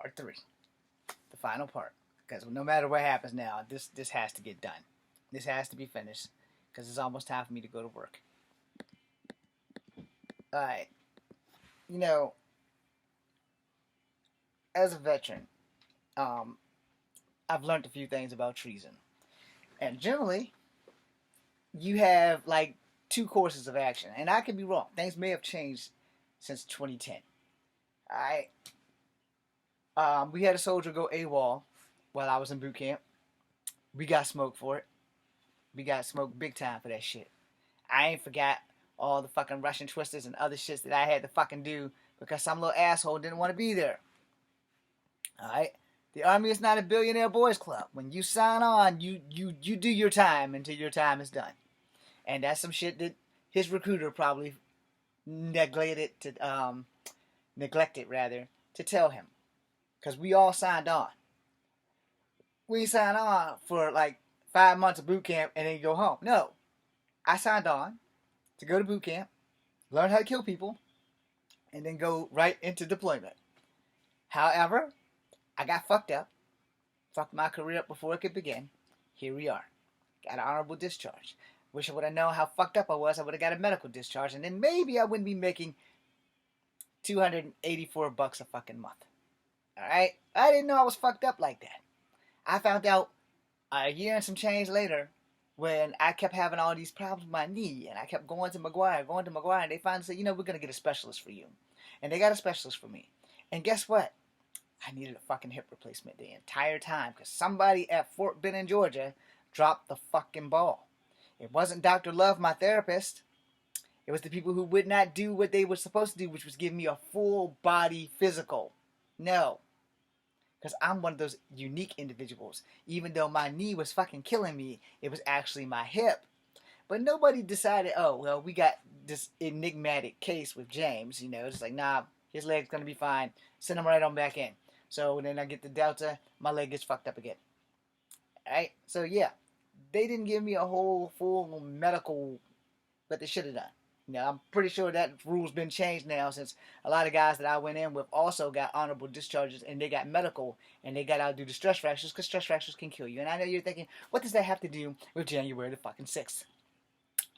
part 3, the final part. Because no matter what happens now, this has to get done. This has to be finished because it's almost time for me to go to work. All right, you know, as a veteran, um, I've learned a few things about treason, and generally, you have like 2 courses of action, and I could be wrong. Things may have changed since 2010. All right, we had a soldier go AWOL while I was in boot camp. We got smoked for it. We got smoked big time for that shit. I ain't forgot all the fucking Russian twisters and other shits that I had to fucking do because some little asshole didn't want to be there. Alright? The Army is not a billionaire boys club. When you sign on, you do your time until your time is done. And that's some shit that his recruiter probably neglected to tell him. Because we all signed on. We signed on for like 5 months of boot camp and then go home. No. I signed on to go to boot camp, learn how to kill people, and then go right into deployment. However, I got fucked up. Fucked my career up before it could begin. Here we are. Got an honorable discharge. Wish I would have known how fucked up I was. I would have got a medical discharge, and then maybe I wouldn't be making $284 a fucking month. Alright? I didn't know I was fucked up like that. I found out a year and some change later when I kept having all these problems with my knee, and I kept going to McGuire, and they finally said, we're going to get a specialist for you. And they got a specialist for me. And guess what? I needed a fucking hip replacement the entire time because somebody at Fort Benning, Georgia dropped the fucking ball. It wasn't Dr. Love, my therapist. It was the people who would not do what they were supposed to do, which was give me a full body physical. No. Because I'm one of those unique individuals. Even though my knee was fucking killing me, it was actually my hip. But nobody decided, oh, well, we got this enigmatic case with James. It's like, nah, his leg's going to be fine. Send him right on back in. So then I get the Delta, my leg gets fucked up again. Alright? So yeah, they didn't give me a whole full medical, but they should have done. I'm pretty sure that rule's been changed now since a lot of guys that I went in with also got honorable discharges and they got medical and they got out due to stress fractures because stress fractures can kill you. And I know you're thinking, what does that have to do with January the fucking 6th?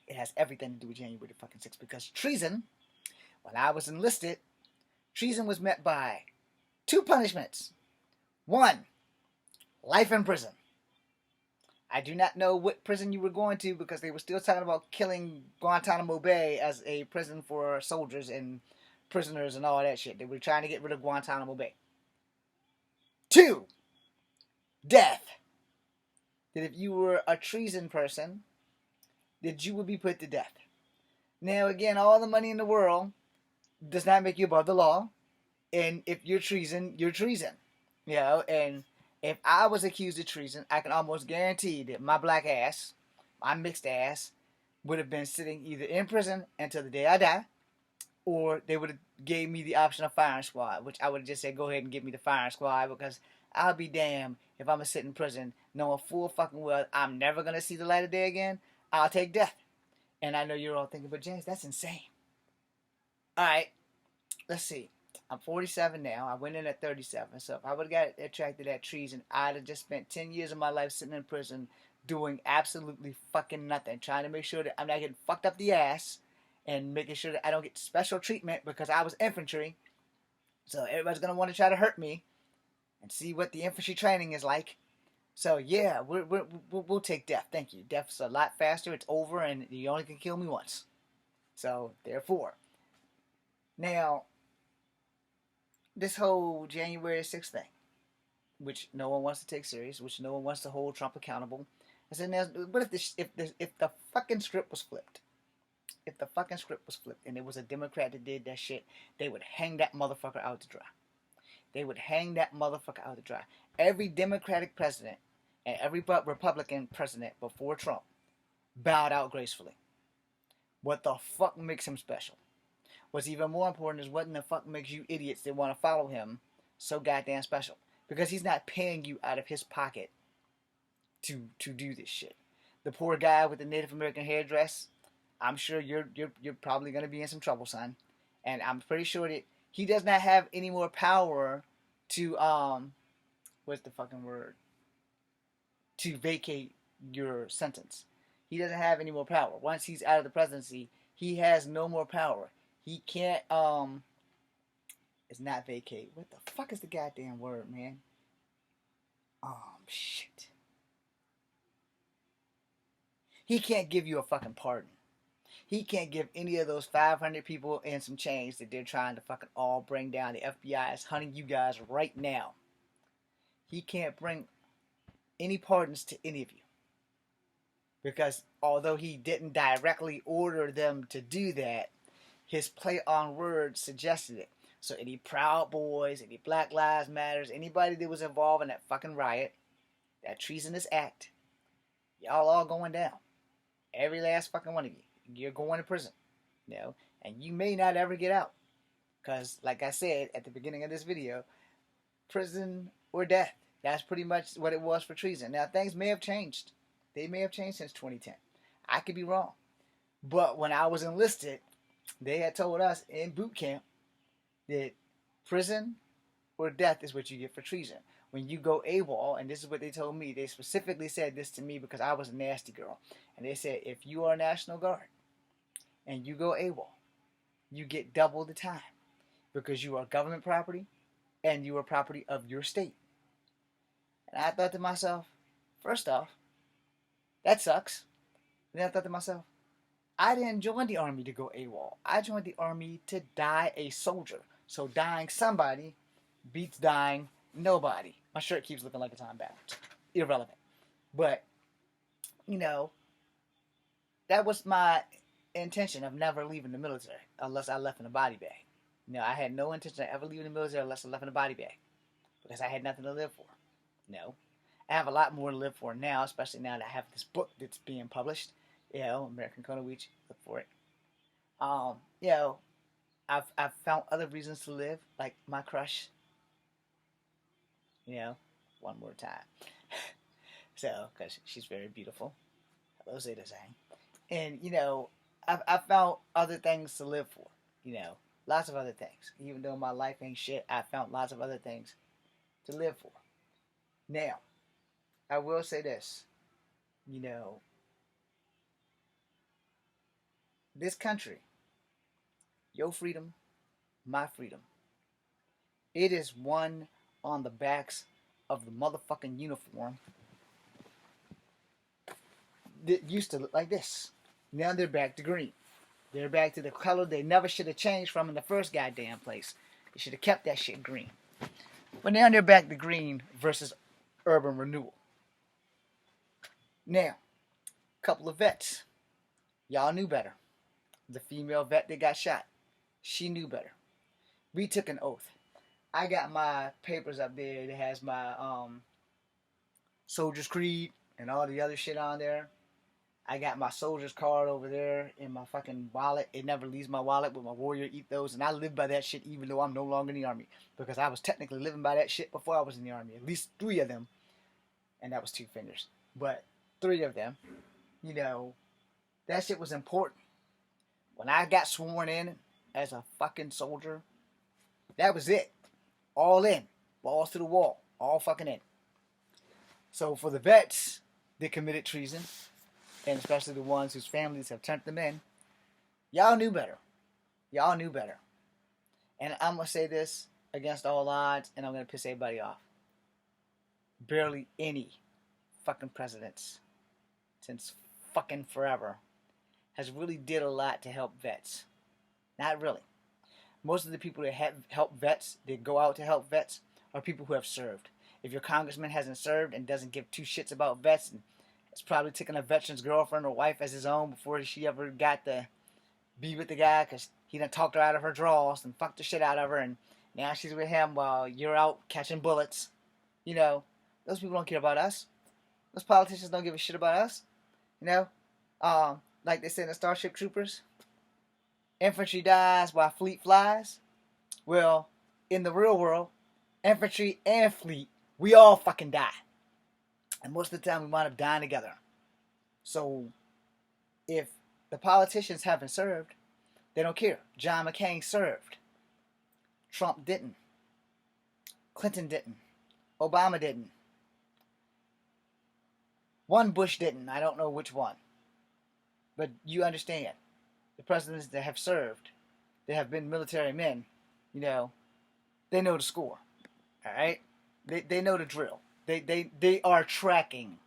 It has everything to do with January the fucking 6th because treason, when I was enlisted, treason was met by 2 punishments. 1, life in prison. I do not know what prison you were going to because they were still talking about killing Guantanamo Bay as a prison for soldiers and prisoners and all that shit. They were trying to get rid of Guantanamo Bay. 2, death. That if you were a treason person, that you would be put to death. Now again, all the money in the world does not make you above the law. And if you're treason, you're treason. And if I was accused of treason, I can almost guarantee that my black ass, my mixed ass, would have been sitting either in prison until the day I die, or they would have gave me the option of firing squad, which I would have just said, go ahead and give me the firing squad, because I'll be damned if I'm going to sit in prison knowing full fucking well I'm never going to see the light of day again. I'll take death. And I know you're all thinking, but James, that's insane. Alright, let's see. I'm 47 now. I went in at 37. So if I would have got attracted to that treason, I'd have just spent 10 years of my life sitting in prison doing absolutely fucking nothing. Trying to make sure that I'm not getting fucked up the ass and making sure that I don't get special treatment because I was infantry. So everybody's going to want to try to hurt me and see what the infantry training is like. So yeah, we'll take death. Thank you. Death's a lot faster. It's over and you only can kill me once. So therefore. Now, this whole January 6th thing, which no one wants to take serious, which no one wants to hold Trump accountable. I said, now, what if the fucking script was flipped? If the fucking script was flipped and it was a Democrat that did that shit, they would hang that motherfucker out to dry. They would hang that motherfucker out to dry. Every Democratic president and every Republican president before Trump bowed out gracefully. What the fuck makes him special? What's even more important is what in the fuck makes you idiots that want to follow him so goddamn special? Because he's not paying you out of his pocket to do this shit. The poor guy with the Native American hairdress, I'm sure you're probably going to be in some trouble, son. And I'm pretty sure that he does not have any more power to what's the fucking word? To vacate your sentence. He doesn't have any more power. Once he's out of the presidency, he has no more power. He can't it's not vacate. What the fuck is the goddamn word, man? Shit. He can't give you a fucking pardon. He can't give any of those 500 people and some change that they're trying to fucking all bring down. The FBI is hunting you guys right now. He can't bring any pardons to any of you. Because although he didn't directly order them to do that, his play on words suggested it. So any Proud Boys, any Black Lives Matters, anybody that was involved in that fucking riot, that treasonous act, y'all all going down. Every last fucking one of you. You're going to prison. You know? And you may not ever get out. Because, like I said at the beginning of this video, prison or death. That's pretty much what it was for treason. Now, things may have changed. They may have changed since 2010. I could be wrong. But when I was enlisted, they had told us in boot camp that prison or death is what you get for treason. When you go AWOL, and this is what they told me, they specifically said this to me because I was a nasty girl. And they said, if you are a National Guard and you go AWOL, you get double the time because you are government property and you are property of your state. And I thought to myself, first off, that sucks. And then I thought to myself, I didn't join the army to go AWOL. I joined the army to die a soldier. So dying somebody beats dying nobody. My shirt keeps looking like it's on backwards. Irrelevant. But, you know, that was my intention of never leaving the military unless I left in a body bag. You know, I had no intention of ever leaving the military unless I left in a body bag because I had nothing to live for. No. I have a lot more to live for now, especially now that I have this book that's being published. You know, American Kona Weech, look for it. You know, I've found other reasons to live, like my crush. You know, one more time. So, because she's very beautiful. Hello, Zeta Zhang. And, you know, I've found other things to live for. You know, lots of other things. Even though my life ain't shit, I found lots of other things to live for. Now, I will say this. You know, this country, your freedom, my freedom, it is won on the backs of the motherfucking uniform that used to look like this. Now they're back to green. They're back to the color they never should have changed from in the first goddamn place. They should have kept that shit green. But now they're back to green versus urban renewal. Now, a couple of vets. Y'all knew better. The female vet that got shot, she knew better. We took an oath. I got my papers up there that has my soldier's creed and all the other shit on there. I got my soldier's card over there in my fucking wallet. It never leaves my wallet with my warrior ethos, and I live by that shit even though I'm no longer in the army because I was technically living by that shit before I was in the army. At least 3 of them, and that was 2 fingers, but 3 of them. You know, that shit was important. When I got sworn in as a fucking soldier, that was it. All in. Balls to the wall. All fucking in. So for the vets that committed treason, and especially the ones whose families have turned them in, y'all knew better. Y'all knew better. And I'm going to say this against all odds, and I'm going to piss everybody off. Barely any fucking presidents since fucking forever has really did a lot to help vets. Not really. Most of the people that have helped vets, that go out to help vets, are people who have served. If your congressman hasn't served and doesn't give 2 shits about vets, and it's probably taking a veteran's girlfriend or wife as his own before she ever got to be with the guy because he done talked her out of her drawers and fucked the shit out of her, and now she's with him while you're out catching bullets. You know, those people don't care about us. Those politicians don't give a shit about us. You know, like they said in the Starship Troopers, infantry dies while fleet flies. Well, in the real world, infantry and fleet, we all fucking die. And most of the time we wind up dying together. So, if the politicians haven't served, they don't care. John McCain served. Trump didn't. Clinton didn't. Obama didn't. One Bush didn't. I don't know which one. But you understand. The presidents that have served, that have been military men, you know, they know the score. Alright? They know the drill. They are tracking.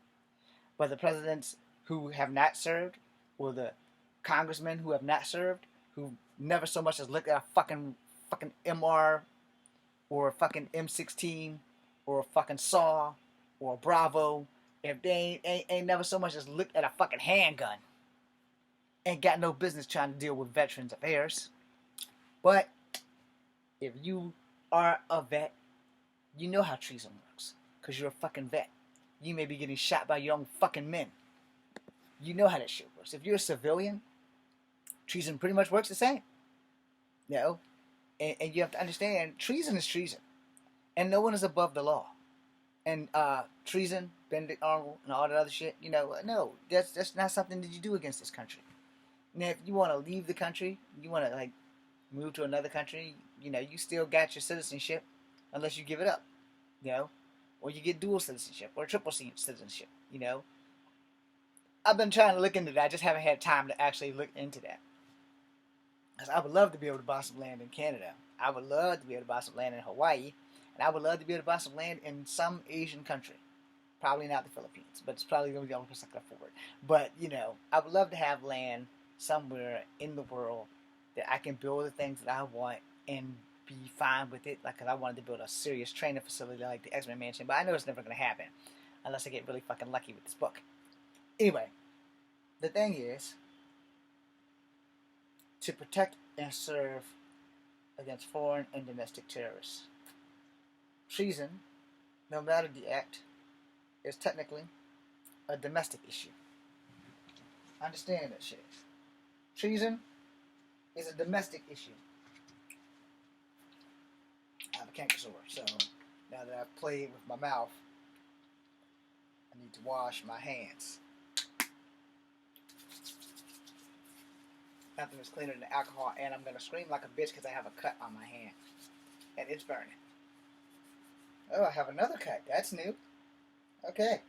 But the presidents who have not served, or the congressmen who have not served, who never so much as looked at a fucking MR or a fucking M16 or a fucking SAW or a Bravo, if they ain't never so much as looked at a fucking handgun, ain't got no business trying to deal with veterans affairs. But if you are a vet, you know how treason works, because you're a fucking vet. You may be getting shot by your own fucking men. You know how that shit works. If you're a civilian, treason pretty much works the same. You know? And you have to understand, treason is treason. And no one is above the law. And treason, Benedict Arnold, and all that other shit, you know, no, that's not something that you do against this country. Now, if you want to leave the country, you want to, like, move to another country, you know, you still got your citizenship unless you give it up, you know? Or you get dual citizenship or triple citizenship, you know? I've been trying to look into that. I just haven't had time to actually look into that. Because I would love to be able to buy some land in Canada. I would love to be able to buy some land in Hawaii. And I would love to be able to buy some land in some Asian country. Probably not the Philippines, but it's probably going to be the only place I can afford. But, you know, I would love to have land somewhere in the world that I can build the things that I want and be fine with it. Like, because I wanted to build a serious training facility like the X-Men Mansion, but I know it's never going to happen unless I get really fucking lucky with this book. Anyway, the thing is, to protect and serve against foreign and domestic terrorists. Treason, no matter the act, is technically a domestic issue. Understand that shit. Treason is a domestic issue. I have a canker sore, so now that I've played with my mouth, I need to wash my hands. Nothing is cleaner than alcohol, and I'm gonna scream like a bitch because I have a cut on my hand, and it's burning. Oh, I have another cut. That's new. Okay.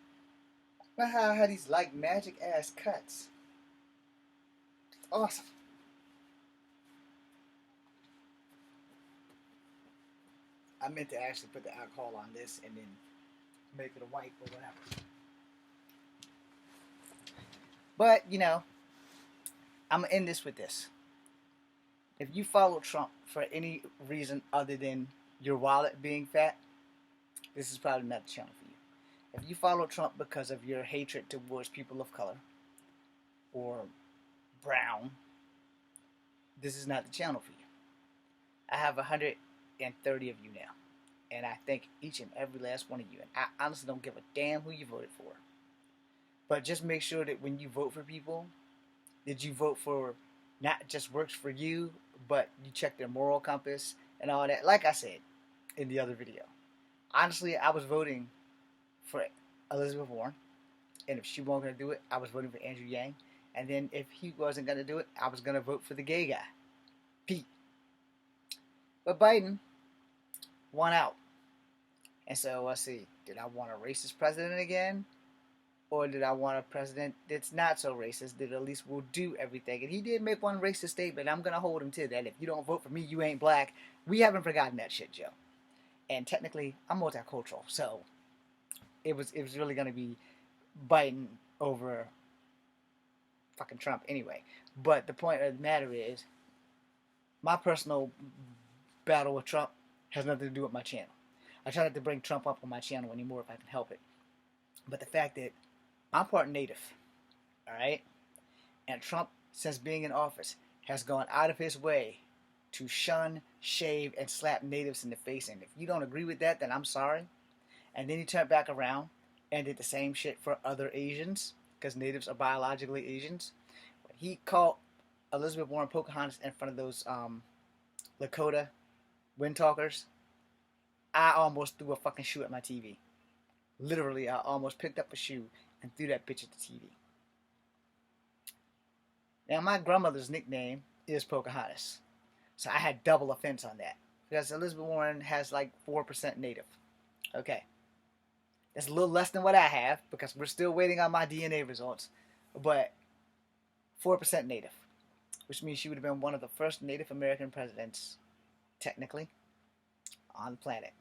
But how I had these like magic ass cuts. Awesome. I meant to actually put the alcohol on this and then make it a wipe or whatever. But, you know, I'm going to end this with this. If you follow Trump for any reason other than your wallet being fat, this is probably not the channel for you. If you follow Trump because of your hatred towards people of color or brown, this is not the channel for you. I have 130 of you now, and I thank each and every last one of you. And I honestly don't give a damn who you voted for. But just make sure that when you vote for people, that you vote for not just works for you, but you check their moral compass and all that. Like I said in the other video, honestly, I was voting for Elizabeth Warren, and if she wasn't going to do it, I was voting for Andrew Yang. And then if he wasn't going to do it, I was going to vote for the gay guy, Pete. But Biden won out. And so, let's see, did I want a racist president again? Or did I want a president that's not so racist, that at least will do everything? And he did make one racist statement. I'm going to hold him to that. If you don't vote for me, you ain't black. We haven't forgotten that shit, Joe. And technically, I'm multicultural. So, it was really going to be Biden over fucking Trump anyway. But the point of the matter is, my personal battle with Trump has nothing to do with my channel. I try not to bring Trump up on my channel anymore if I can help it. But the fact that I'm part native, alright? And Trump, since being in office, has gone out of his way to shun, shave, and slap natives in the face. And if you don't agree with that, then I'm sorry. And then he turned back around and did the same shit for other Asians, because natives are biologically Asians. He called Elizabeth Warren Pocahontas in front of those Lakota wind talkers. I almost threw a fucking shoe at my TV. Literally, I almost picked up a shoe and threw that bitch at the TV. Now, my grandmother's nickname is Pocahontas. So I had double offense on that. because Elizabeth Warren has like 4% native. Okay. That's a little less than what I have because we're still waiting on my DNA results. But 4% native, which means she would have been one of the first Native American presidents, technically, on the planet.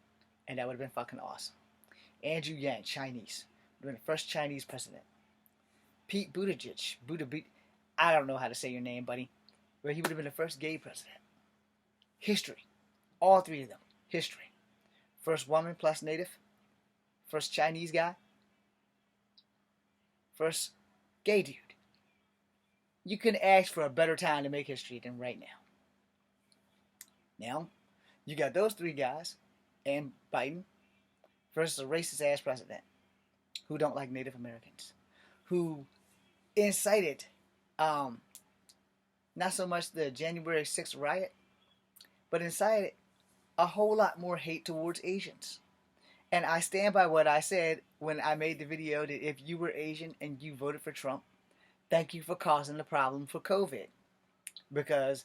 And that would have been fucking awesome. Andrew Yang, Chinese, would have been the first Chinese president. Pete Buttigieg, I don't know how to say your name, buddy, but he would have been the first gay president. History. All three of them. History. First woman plus native. First Chinese guy. First gay dude. You couldn't ask for a better time to make history than right now. Now, you got those three guys and Biden versus a racist ass president who don't like Native Americans, who incited not so much the January 6th riot, but incited a whole lot more hate towards Asians. And I stand by what I said when I made the video that if you were Asian and you voted for Trump, thank you for causing the problem for COVID. Because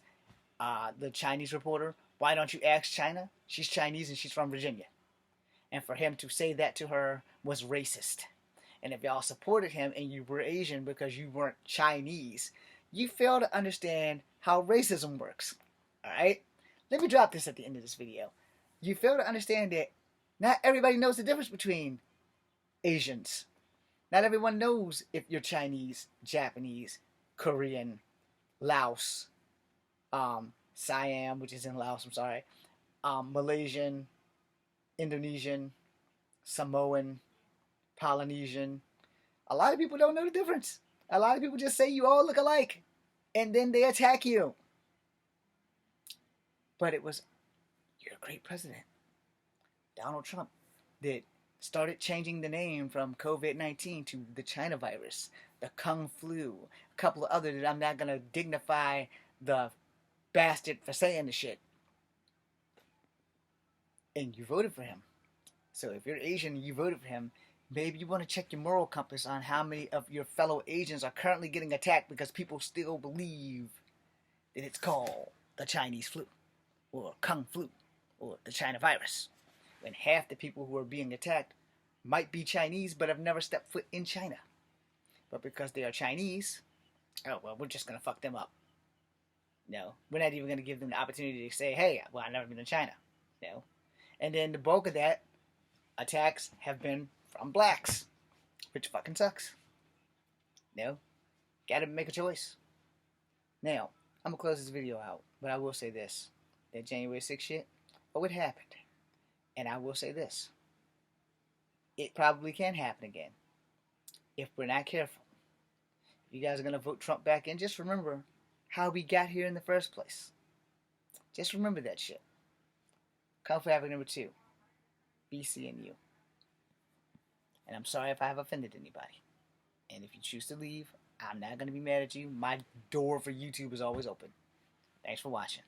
the Chinese reporter, why don't you ask China? She's Chinese and she's from Virginia. And for him to say that to her was racist. And if y'all supported him and you were Asian because you weren't Chinese, you fail to understand how racism works. Alright? Let me drop this at the end of this video. You fail to understand that not everybody knows the difference between Asians. Not everyone knows if you're Chinese, Japanese, Korean, Laos, Siam, which is in Laos, I'm sorry, Malaysian, Indonesian, Samoan, Polynesian. A lot of people don't know the difference. A lot of people just say you all look alike, and then they attack you. But it was, you're a great president. Donald Trump that started changing the name from COVID-19 to the China virus, the Kung Flu, a couple of other that I'm not going to dignify the bastard for saying the shit. And you voted for him. So if you're Asian and you voted for him, maybe you want to check your moral compass on how many of your fellow Asians are currently getting attacked because people still believe that it's called the Chinese flu, or Kung Flu, or the China virus. When half the people who are being attacked might be Chinese but have never stepped foot in China. But because they are Chinese, oh, well, we're just going to fuck them up. No, we're not even going to give them the opportunity to say, hey, well, I've never been to China. No. And then the bulk of that attacks have been from blacks, which fucking sucks. No, gotta make a choice. Now, I'm going to close this video out, but I will say this. That January 6th shit, oh, it happened. And I will say this. It probably can happen again if we're not careful. If you guys are going to vote Trump back in, just remember how we got here in the first place. Just remember that shit. Kung Fu Africa number 2. BC and you. And I'm sorry if I have offended anybody. And if you choose to leave, I'm not going to be mad at you. My door for YouTube is always open. Thanks for watching.